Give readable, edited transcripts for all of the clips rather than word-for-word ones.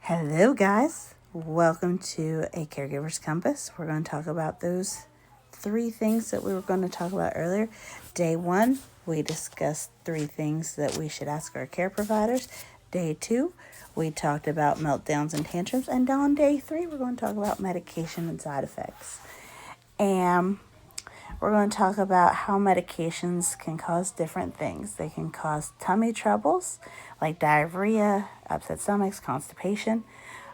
Hello, guys. Welcome to A Caregiver's Compass. We're going to talk about those 3 things that we were going to talk about earlier. Day 1, we discussed 3 things that we should ask our care providers. Day 2, we talked about meltdowns and tantrums. And on day 3, we're going to talk about medication and side effects. And we're going to talk about how medications can cause different things. They can cause tummy troubles like diarrhea, upset stomachs, constipation.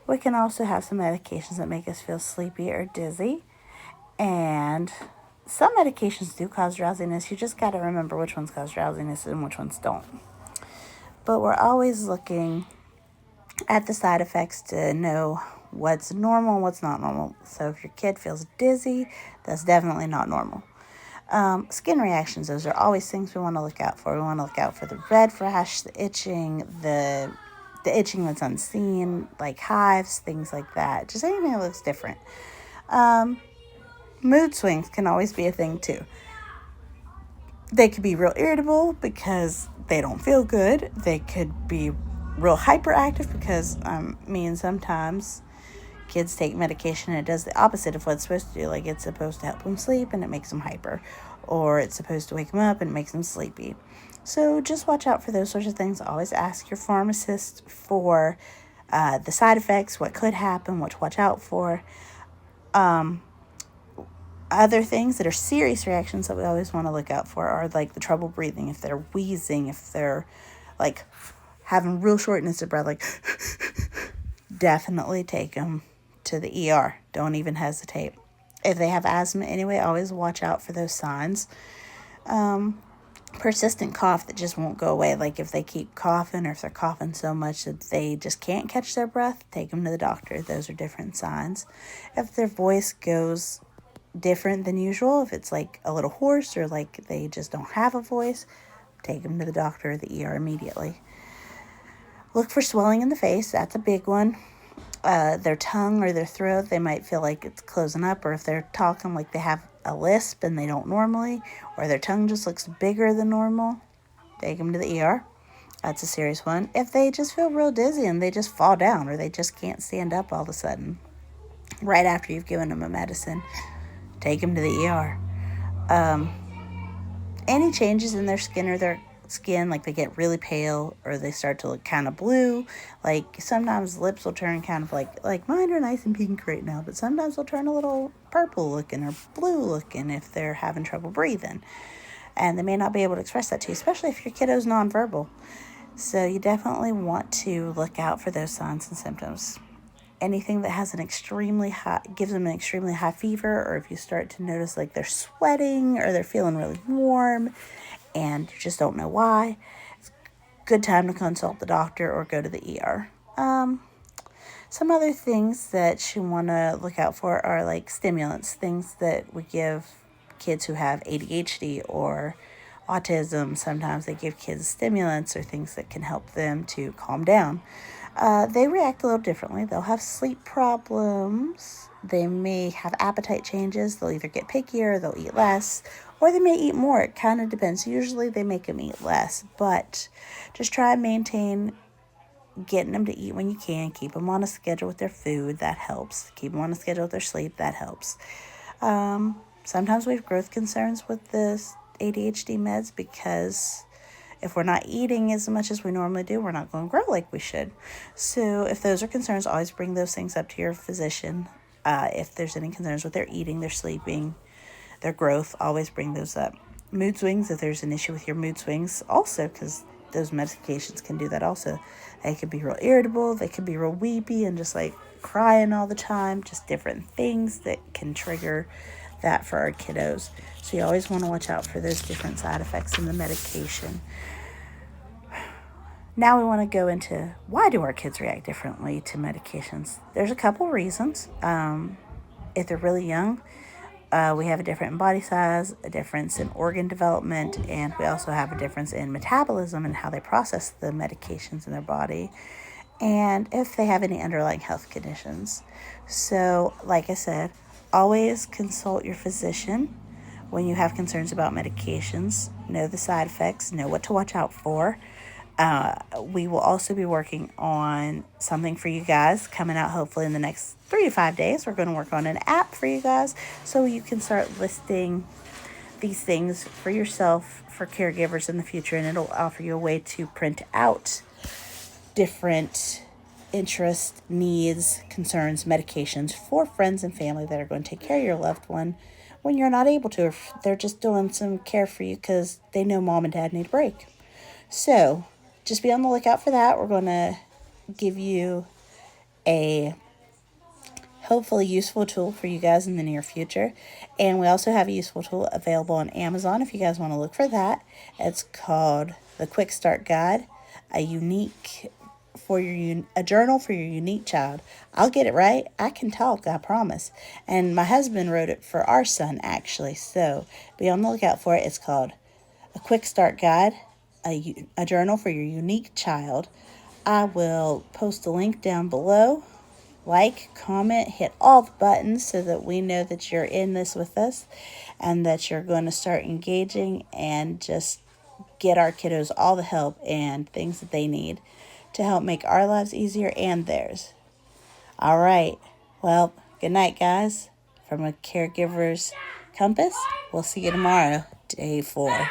We can also have some medications that make us feel sleepy or dizzy. And some medications do cause drowsiness. You just got to remember which ones cause drowsiness and which ones don't. But we're always looking at the side effects to know what's normal and what's not normal. So if your kid feels dizzy, that's definitely not normal. Skin reactions, those are always things we want to look out for. We want to look out for the red rash, the itching, the itching that's unseen, like hives, things like that. Just anything that looks different. Mood swings can always be a thing too. They could be real irritable because they don't feel good. They could be real hyperactive because, sometimes kids take medication and it does the opposite of what it's supposed to do. Like it's supposed to help them sleep and it makes them hyper. Or it's supposed to wake them up and it makes them sleepy. So just watch out for those sorts of things. Always ask your pharmacist for the side effects, what could happen, what to watch out for. Other things that are serious reactions that we always want to look out for are like the trouble breathing, if they're wheezing, if they're like having real shortness of breath, like definitely take them to the ER. Don't even hesitate. If they have asthma anyway, always watch out for those signs. Persistent cough that just won't go away. Like if they keep coughing or if they're coughing so much that they just can't catch their breath, take them to the doctor. Those are different signs. If their voice goes different than usual, if it's like a little hoarse or like they just don't have a voice, take them to the doctor or the ER immediately. Look for swelling in the face. That's a big one. Their tongue or their throat, they might feel like it's closing up, or if they're talking like they have a lisp and they don't normally, or their tongue just looks bigger than normal, take them to the ER. That's a serious one. If they just feel real dizzy and they just fall down or they just can't stand up all of a sudden, right after you've given them a medicine, take them to the ER. Any changes in their skin or their skin, like they get really pale or they start to look kind of blue, like sometimes lips will turn kind of like mine are nice and pink right now, but sometimes they'll turn a little purple looking or blue looking if they're having trouble breathing, and they may not be able to express that to you, especially if your kiddo's nonverbal. So you definitely want to look out for those signs and symptoms. Anything that has gives them an extremely high fever, or if you start to notice like they're sweating or they're feeling really warm and you just don't know why, it's a good time to consult the doctor or go to the ER. Some other things that you want to look out for are like stimulants, things that we give kids who have ADHD or autism. Sometimes they give kids stimulants or things that can help them to calm down. They react a little differently. They'll have sleep problems. They may have appetite changes. They'll either get pickier, they'll eat less, or they may eat more. It kind of depends. Usually they make them eat less, but just try and maintain getting them to eat when you can. Keep them on a schedule with their food. That helps. Keep them on a schedule with their sleep. That helps. Sometimes we have growth concerns with the ADHD meds because if we're not eating as much as we normally do, we're not going to grow like we should. So if those are concerns, always bring those things up to your physician. If there's any concerns with their eating, their sleeping, their growth, always bring those up. Mood swings, if there's an issue with your mood swings, also, because those medications can do that also. They could be real irritable, they could be real weepy and just like crying all the time, just different things that can trigger that for our kiddos. So you always want to watch out for those different side effects in the medication. Now we want to go into why do our kids react differently to medications. There's a couple reasons. If they're really young, we have a different body size, a difference in organ development, and we also have a difference in metabolism and how they process the medications in their body, and if they have any underlying health conditions. So, like I said, always consult your physician when you have concerns about medications. Know the side effects, know what to watch out for. We will also be working on something for you guys coming out hopefully in the next 3 to 5 days. We're going to work on an app for you guys so you can start listing these things for yourself for caregivers in the future, and it'll offer you a way to print out different interests, needs, concerns, medications for friends and family that are going to take care of your loved one when you're not able to, or if they're just doing some care for you because they know mom and dad need a break. So just be on the lookout for that. We're going to give you a hopefully useful tool for you guys in the near future. And we also have a useful tool available on Amazon if you guys want to look for that. It's called the Quick Start Guide, a journal for your unique child. I'll get it right. I can talk, I promise. And my husband wrote it for our son, actually. So be on the lookout for it. It's called a Quick Start Guide, a journal for your unique child. I will post a link down below. Like, comment, hit all the buttons so that we know that you're in this with us and that you're going to start engaging and just get our kiddos all the help and things that they need to help make our lives easier and theirs. All right. Well, good night, guys. From a caregiver's compass, we'll see you tomorrow, day 4.